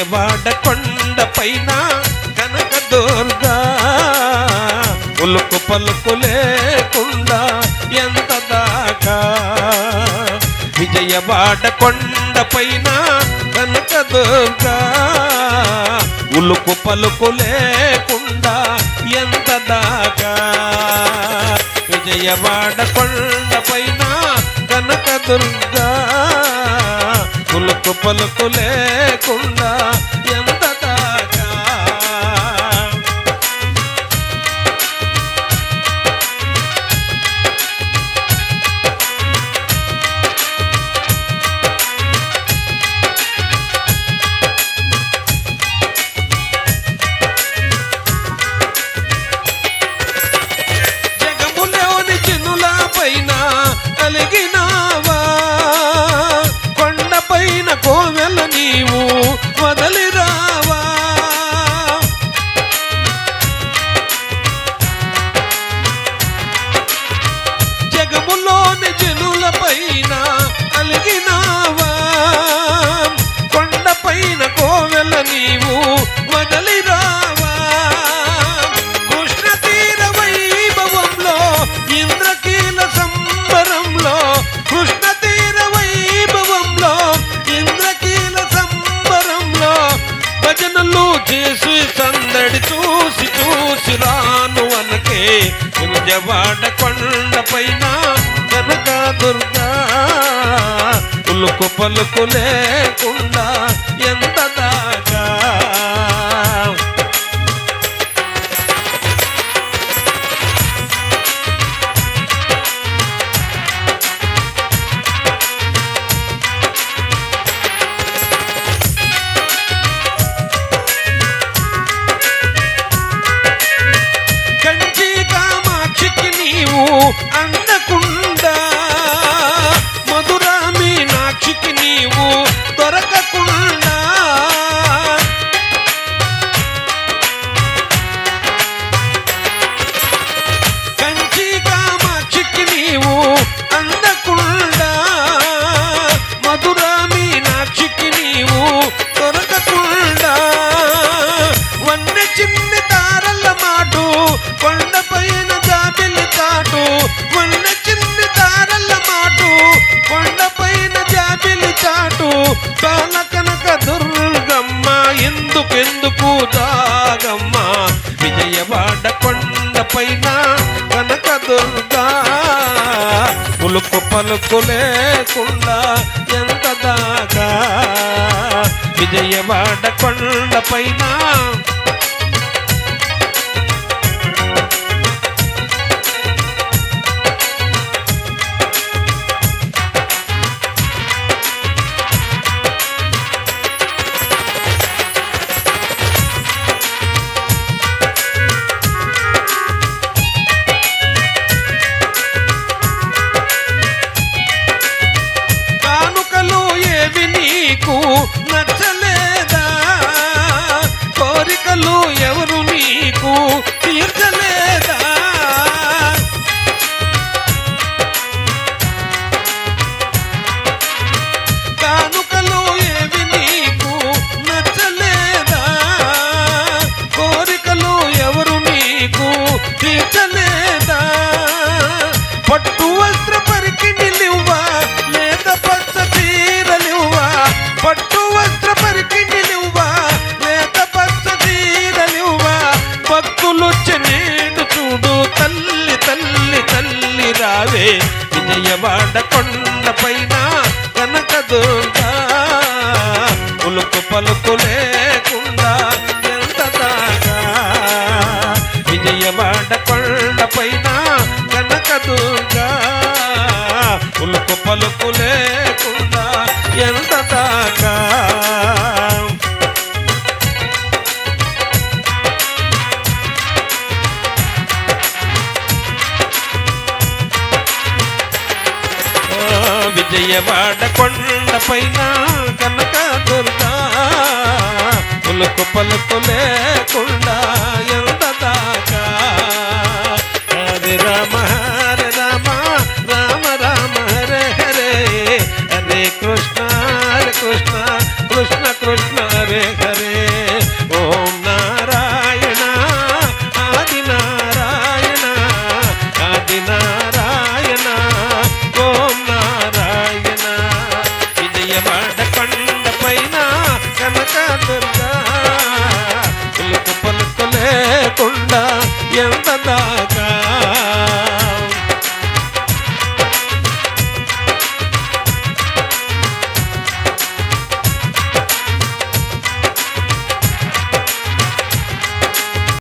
విజయవాడ కొండ పైన కనకదుర్గా ఉలుకు పలుకు లేకుండా ఎంత దాకా విజయవాడ కొండ పైన కనకదుర్గా ఉలుకు పలుకు లేకుండా ఎంత దాకా విజయవాడ కొండ పైన కనకదుర్గా ఉలుకు పలుకు లేకుండా ఎంత దాకా జగములోని చినుల పైన అలిగినావా కొండపైన కోవెల నీవు వదలిరావా జగములోని జనుల పైన అలిగినావా కొండపైన కోవెల నీవు వదలిరావా కృష్ణ తీర వైభవంలో ఇంద్రకీల సంబరంలో కృష్ణ తీర వైభవంలో ఇంద్రకీల సంబరంలో భజనలు చేసి సందడి చూసి చూసి రాను అనకే విజయవాడ కొండ పైన కనకదుర్గా ఉలుకు పలుకు లేకుండా ఎంత దాకా కంచి కామాక్షికి నీవు అందకుండా మధురా మీనాక్షికి నీవు దొరకకుండా కంచి కామాక్షికి నీవు అందకుండా మధురా మీనాక్షికి నీవు దొరకకుండా వన్నె చిన్ని తారల మాటు కొండపైన జాబిలి చాటు వన్నె చిన్ని తారల మాటు కొండపైన జాబిలి చాటు బాల కనక దుర్గమ్మ ఎందుకెందుకు దాగమ్మ విజయవాడ కొండపైన కనక దుర్గా ఉలుకు పలుకు లేకుండా ఎంత దాకా విజయవాడ కొండపైన కానుకలు ఏవి నీకు నచ్చలేదా కోరికలు ఎవరు నీకు తీర్చలేదా కానుకలు ఏవి నీకు నచ్చలేదా కోరికలు ఎవరు నీకు తీర్చలేదా పట్టు వస్త్ర పరికిణిలివ్వా లేత పచ్చ చీరలివ్వా పట్టు వస్త్ర పరికిణిలివ్వా లేత పచ్చ చీరలివ్వా భక్తులొచ్చి నేను చూడు తల్లి తల్లి తల్లి రావే విజయవాడ కొండ పైన కనకదుర్గా ఉలుకు పలుకు లేకుండా ఎంత దాకా విజయవాడ కొండ పైన కనకదుర్గా ఉలుకు పలుకు లేకుండా ఎంత దాకా విజయవాడ కొండ పైన కనకదుర్గా ఉలుకు పలుకు లేకుండా ఎంత దాకా హరే రామ హరే రామ రామ రామ హరే హరే హరే కృష్ణ కృష్ణ కృష్ణ హరే